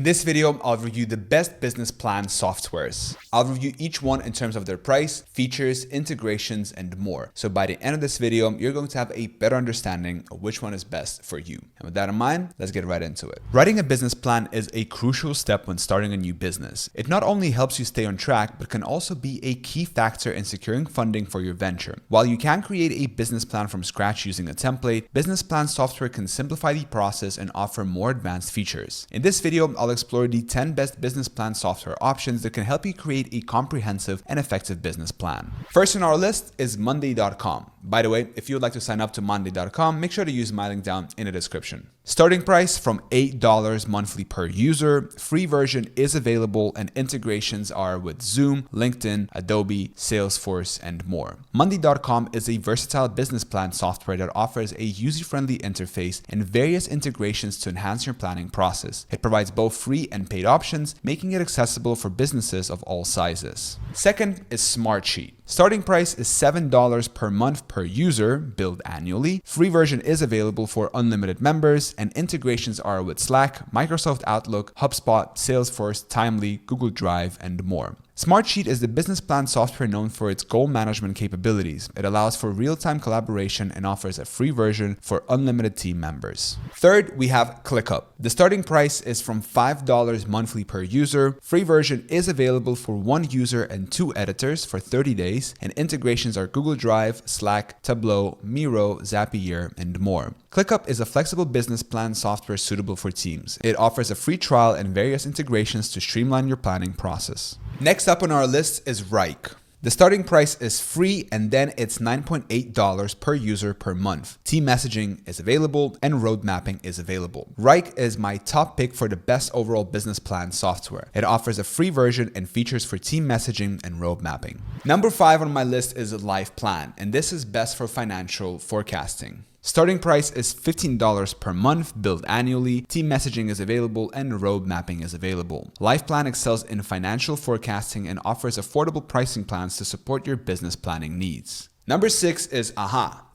In this video, I'll review the best business plan softwares. I'll review each one in terms of their price, features, integrations, and more. So by the end of this video, you're going to have a better understanding of which one is best for you. And with that in mind, let's get right into it. Writing a business plan is a crucial step when starting a new business. It not only helps you stay on track, but can also be a key factor in securing funding for your venture. While you can create a business plan from scratch using a template, business plan software can simplify the process and offer more advanced features. In this video, I'll explore the 10 best business plan software options that can help you create a comprehensive and effective business plan. First on our list is Monday.com. By the way, if you would like to sign up to Monday.com, make sure to use my link down in the description. Starting price from $8 monthly per user. Free version is available and integrations are with Zoom, LinkedIn, Adobe, Salesforce, and more. Monday.com is a versatile business plan software that offers a user-friendly interface and various integrations to enhance your planning process. It provides both free and paid options, making it accessible for businesses of all sizes. Second is Smartsheet. Starting price is $7 per month per user, billed annually. Free version is available for unlimited members, and integrations are with Slack, Microsoft Outlook, HubSpot, Salesforce, Timely, Google Drive, and more. Smartsheet is the business plan software known for its goal management capabilities. It allows for real-time collaboration and offers a free version for unlimited team members. Third, we have ClickUp. The starting price is from $5 monthly per user. Free version is available for 1 user and 2 editors for 30 days, and integrations are Google Drive, Slack, Tableau, Miro, Zapier, and more. ClickUp is a flexible business plan software suitable for teams. It offers a free trial and various integrations to streamline your planning process. Next up on our list is Wrike. The starting price is free and then it's $9.8 per user per month. Team messaging is available and road mapping is available. Wrike is my top pick for the best overall business plan software. It offers a free version and features for team messaging and road mapping. Number 5 on my list is LivePlan, and this is best for financial forecasting. Starting price is $15 per month, billed annually. Team messaging is available and road mapping is available. LivePlan excels in financial forecasting and offers affordable pricing plans to support your business planning needs. Number 6 is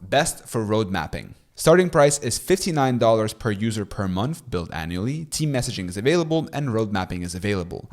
best for road mapping. Starting price is $59 per user per month, billed annually. Team messaging is available and road mapping is available.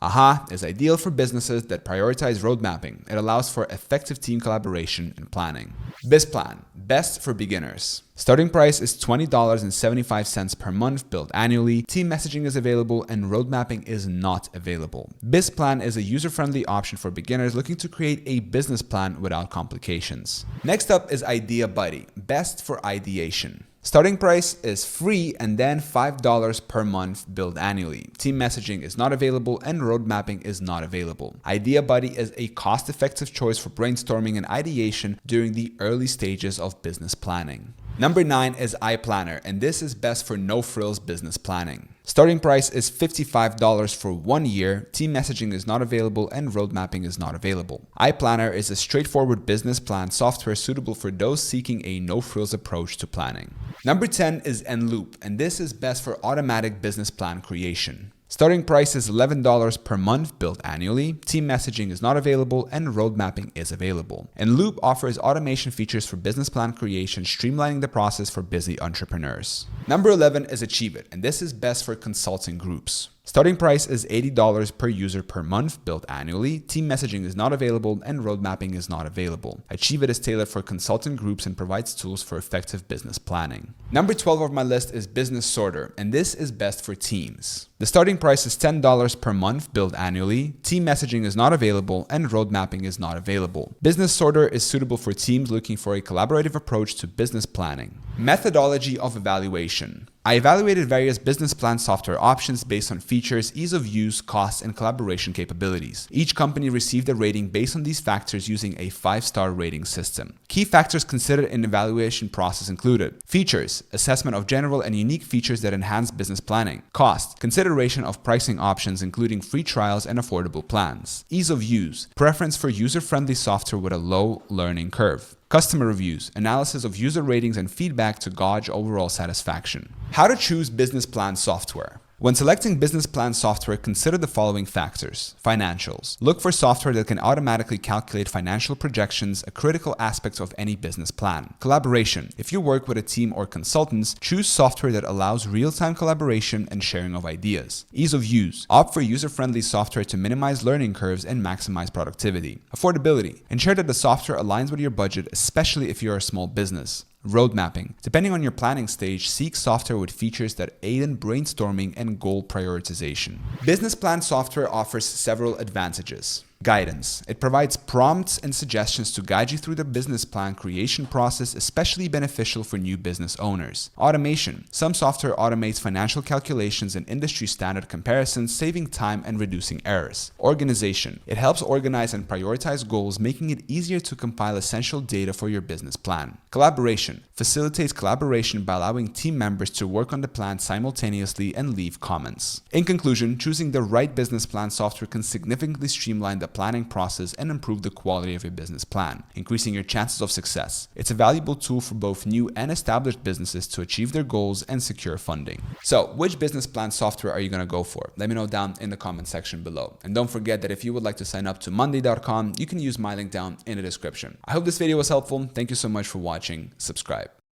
is ideal for businesses that prioritize road mapping. It allows for effective team collaboration and planning. Bizplan, best for beginners. Starting price is $20.75 per month, billed annually. Team messaging is available and road mapping is not available. Bizplan is a user-friendly option for beginners looking to create a business plan without complications. Next up is IdeaBuddy, best for ideation. Starting price is free and then $5 per month, billed annually. Team messaging is not available and road mapping is not available. IdeaBuddy is a cost-effective choice for brainstorming and ideation during the early stages of business planning. Number 9 is iPlanner, and this is best for no-frills business planning. Starting price is $55 for 1 year. Team messaging is not available and road mapping is not available. iPlanner is a straightforward business plan software suitable for those seeking a no-frills approach to planning. Number 10 is Enloop, and this is best for automatic business plan creation. Starting price is $11 per month, billed annually. Team messaging is not available and road mapping is available. Enloop offers automation features for business plan creation, streamlining the process for busy entrepreneurs. Number 11 is AchieveIt, and this is best for consulting groups. Starting price is $80 per user per month, billed annually. Team messaging is not available and road mapping is not available. AchieveIt is tailored for consulting groups and provides tools for effective business planning. Number 12 of my list is Business Sorter, and this is best for teams. The starting price is $10 per month, billed annually. Team messaging is not available and road mapping is not available. Business Sorter is suitable for teams looking for a collaborative approach to business planning. Methodology of evaluation. I evaluated various business plan software options based on features, ease of use, costs, and collaboration capabilities. Each company received a rating based on these factors using a 5-star rating system. Key factors considered in the evaluation process included features, assessment of general and unique features that enhance business planning. Cost, consideration of pricing options including free trials and affordable plans. Ease of use, preference for user-friendly software with a low learning curve. Customer reviews, analysis of user ratings and feedback to gauge overall satisfaction. How to choose business plan software. When selecting business plan software, consider the following factors. Financials. Look for software that can automatically calculate financial projections, a critical aspect of any business plan. Collaboration. If you work with a team or consultants, choose software that allows real-time collaboration and sharing of ideas. Ease of use. Opt for user-friendly software to minimize learning curves and maximize productivity. Affordability. Ensure that the software aligns with your budget, especially if you're a small business. Road mapping. Depending on your planning stage, seek software with features that aid in brainstorming and goal prioritization. Business plan software offers several advantages. Guidance. It provides prompts and suggestions to guide you through the business plan creation process, especially beneficial for new business owners. Automation. Some software automates financial calculations and industry standard comparisons, saving time and reducing errors. Organization. It helps organize and prioritize goals, making it easier to compile essential data for your business plan. Collaboration. Facilitates collaboration by allowing team members to work on the plan simultaneously and leave comments. In conclusion, choosing the right business plan software can significantly streamline the planning process and improve the quality of your business plan, increasing your chances of success. It's a valuable tool for both new and established businesses to achieve their goals and secure funding. So, which business plan software are you going to go for? Let me know down in the comment section below. And don't forget that if you would like to sign up to Monday.com, you can use my link down in the description. I hope this video was helpful. Thank you so much for watching. Subscribe.